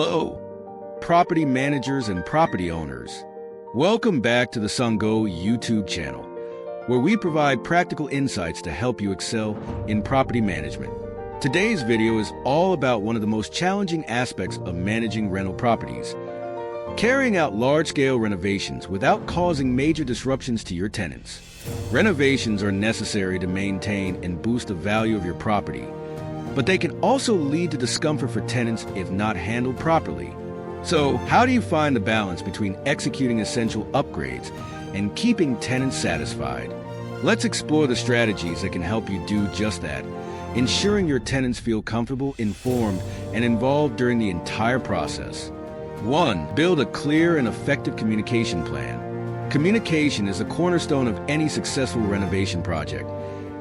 Hello, property managers and property owners. Welcome back to the SANGAU YouTube channel, where we provide practical insights to help you excel in property management. Today's video is all about one of the most challenging aspects of managing rental properties: carrying out large-scale renovations without causing major disruptions to your tenants. Renovations are necessary to maintain and boost the value of your property, but they can also lead to discomfort for tenants if not handled properly. So, how do you find the balance between executing essential upgrades and keeping tenants satisfied? Let's explore the strategies that can help you do just that, ensuring your tenants feel comfortable, informed, and involved during the entire process. 1. Build a clear and effective communication plan. Communication is the cornerstone of any successful renovation project,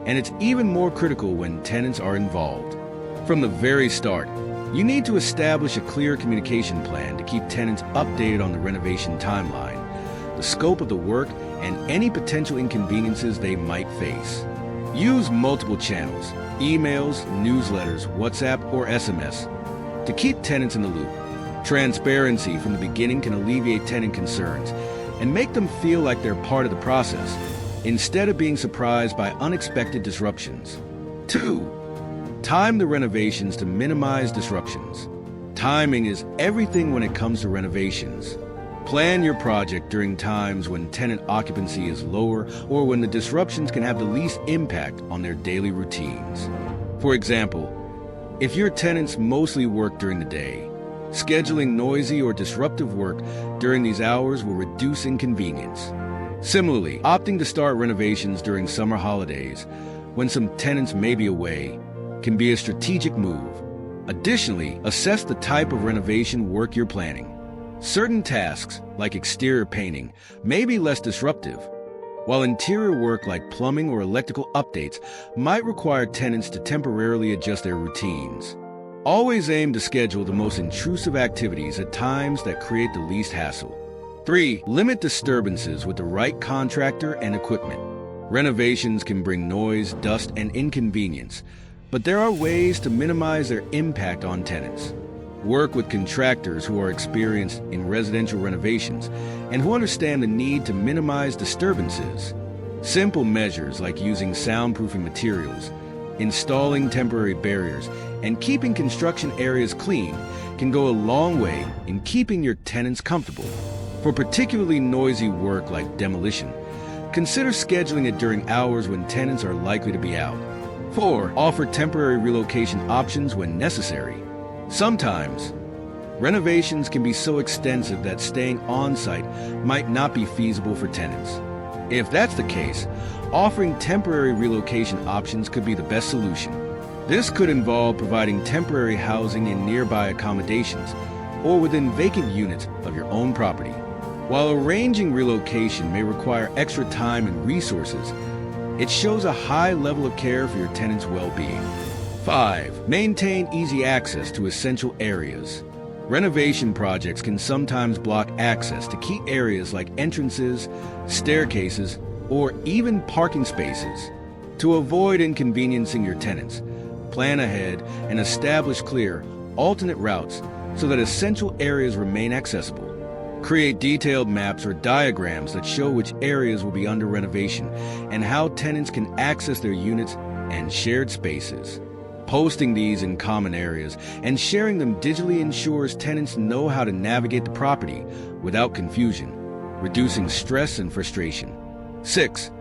and it's even more critical when tenants are involved. From the very start, you need to establish a clear communication plan to keep tenants updated on the renovation timeline, the scope of the work, and any potential inconveniences they might face. Use multiple channels: emails, newsletters, WhatsApp, or SMS to keep tenants in the loop. Transparency from the beginning can alleviate tenant concerns and make them feel like they're part of the process, instead of being surprised by unexpected disruptions. 2. Time the renovations to minimize disruptions. Timing is everything when it comes to renovations. Plan your project during times when tenant occupancy is lower or when the disruptions can have the least impact on their daily routines. For example, if your tenants mostly work during the day, scheduling noisy or disruptive work during these hours will reduce inconvenience. Similarly, opting to start renovations during summer holidays, when some tenants may be away, can be a strategic move. Additionally, assess the type of renovation work you're planning. Certain tasks, like exterior painting, may be less disruptive, while interior work like plumbing or electrical updates might require tenants to temporarily adjust their routines. Always aim to schedule the most intrusive activities at times that create the least hassle. 3. Limit disturbances with the right contractor and equipment. Renovations can bring noise, dust, and inconvenience, but there are ways to minimize their impact on tenants. Work with contractors who are experienced in residential renovations and who understand the need to minimize disturbances. Simple measures like using soundproofing materials, installing temporary barriers, and keeping construction areas clean can go a long way in keeping your tenants comfortable. For particularly noisy work like demolition, consider scheduling it during hours when tenants are likely to be out. 4. Offer temporary relocation options when necessary. Sometimes, renovations can be so extensive that staying on-site might not be feasible for tenants. If that's the case, offering temporary relocation options could be the best solution. This could involve providing temporary housing in nearby accommodations or within vacant units of your own property. While arranging relocation may require extra time and resources, it shows a high level of care for your tenants' well-being. 5. Maintain easy access to essential areas. Renovation projects can sometimes block access to key areas like entrances, staircases, or even parking spaces. To avoid inconveniencing your tenants, plan ahead and establish clear, alternate routes so that essential areas remain accessible. Create detailed maps or diagrams that show which areas will be under renovation and how tenants can access their units and shared spaces. Posting these in common areas and sharing them digitally ensures tenants know how to navigate the property without confusion, reducing stress and frustration. 6.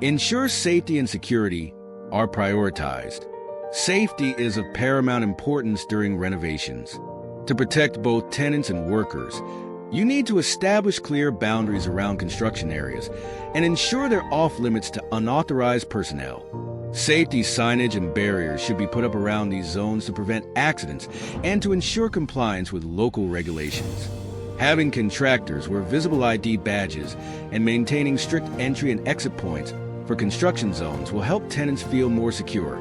Ensure safety and security are prioritized. Safety is of paramount importance during renovations. To protect both tenants and workers, you need to establish clear boundaries around construction areas and ensure they're off-limits to unauthorized personnel. Safety signage and barriers should be put up around these zones to prevent accidents and to ensure compliance with local regulations. Having contractors wear visible ID badges and maintaining strict entry and exit points for construction zones will help tenants feel more secure,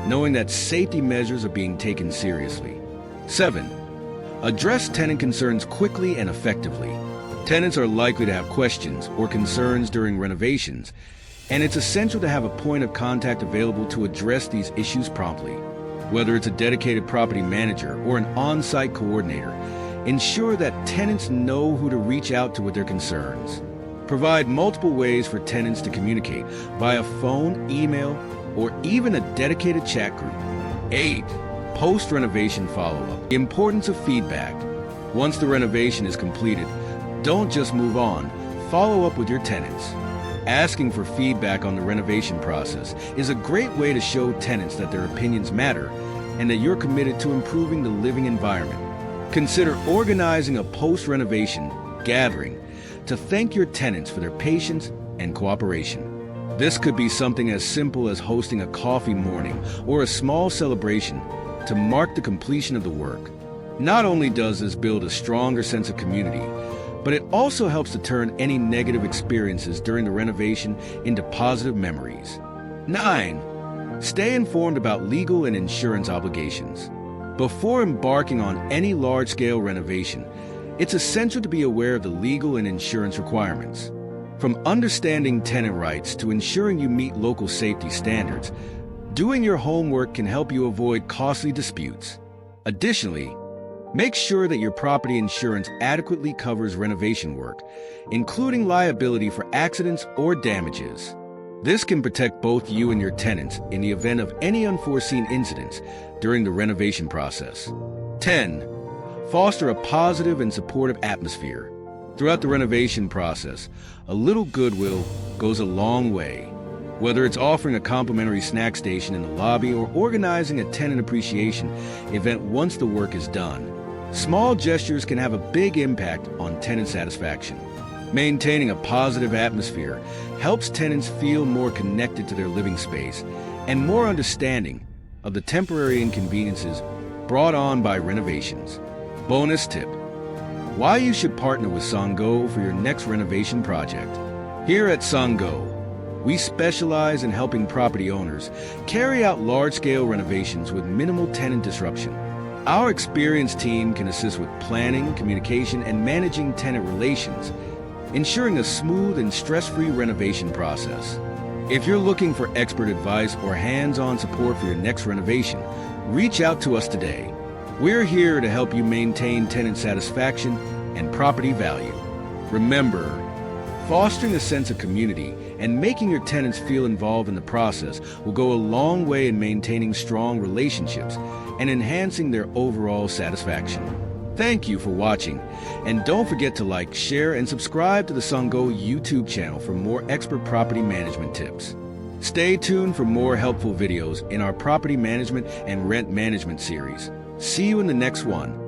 knowing that safety measures are being taken seriously. 7. Address tenant concerns quickly and effectively. Tenants are likely to have questions or concerns during renovations, and it's essential to have a point of contact available to address these issues promptly. Whether it's a dedicated property manager or an on-site coordinator, Ensure that tenants know who to reach out to with their concerns. Provide multiple ways for tenants to communicate via phone, email, or even a dedicated chat group. 8. Post-renovation follow-up. The importance of feedback. Once the renovation is completed, don't just move on. Follow up with your tenants. Asking for feedback on the renovation process is a great way to show tenants that their opinions matter and that you're committed to improving the living environment. Consider organizing a post-renovation gathering to thank your tenants for their patience and cooperation. This could be something as simple as hosting a coffee morning or a small celebration to mark the completion of the work. Not only does this build a stronger sense of community, but it also helps to turn any negative experiences during the renovation into positive memories. 9. Stay informed about legal and insurance obligations. Before embarking on any large-scale renovation, it's essential to be aware of the legal and insurance requirements. From understanding tenant rights to ensuring you meet local safety standards, doing your homework can help you avoid costly disputes. Additionally, make sure that your property insurance adequately covers renovation work, including liability for accidents or damages. This can protect both you and your tenants in the event of any unforeseen incidents during the renovation process. 10. Foster a positive and supportive atmosphere. Throughout the renovation process, a little goodwill goes a long way. Whether it's offering a complimentary snack station in the lobby or organizing a tenant appreciation event once the work is done, small gestures can have a big impact on tenant satisfaction. Maintaining a positive atmosphere helps tenants feel more connected to their living space and more understanding of the temporary inconveniences brought on by renovations. Bonus tip: why you should partner with SANGAU for your next renovation project. Here at SANGAU, we specialize in helping property owners carry out large-scale renovations with minimal tenant disruption. Our experienced team can assist with planning, communication, and managing tenant relations, ensuring a smooth and stress-free renovation process. If you're looking for expert advice or hands-on support for your next renovation, reach out to us today. We're here to help you maintain tenant satisfaction and property value. Remember, fostering a sense of community and making your tenants feel involved in the process will go a long way in maintaining strong relationships and enhancing their overall satisfaction. Thank you for watching, and don't forget to like, share, and subscribe to the SANGAU YouTube channel for more expert property management tips. Stay tuned for more helpful videos in our property management and rent management series. See you in the next one.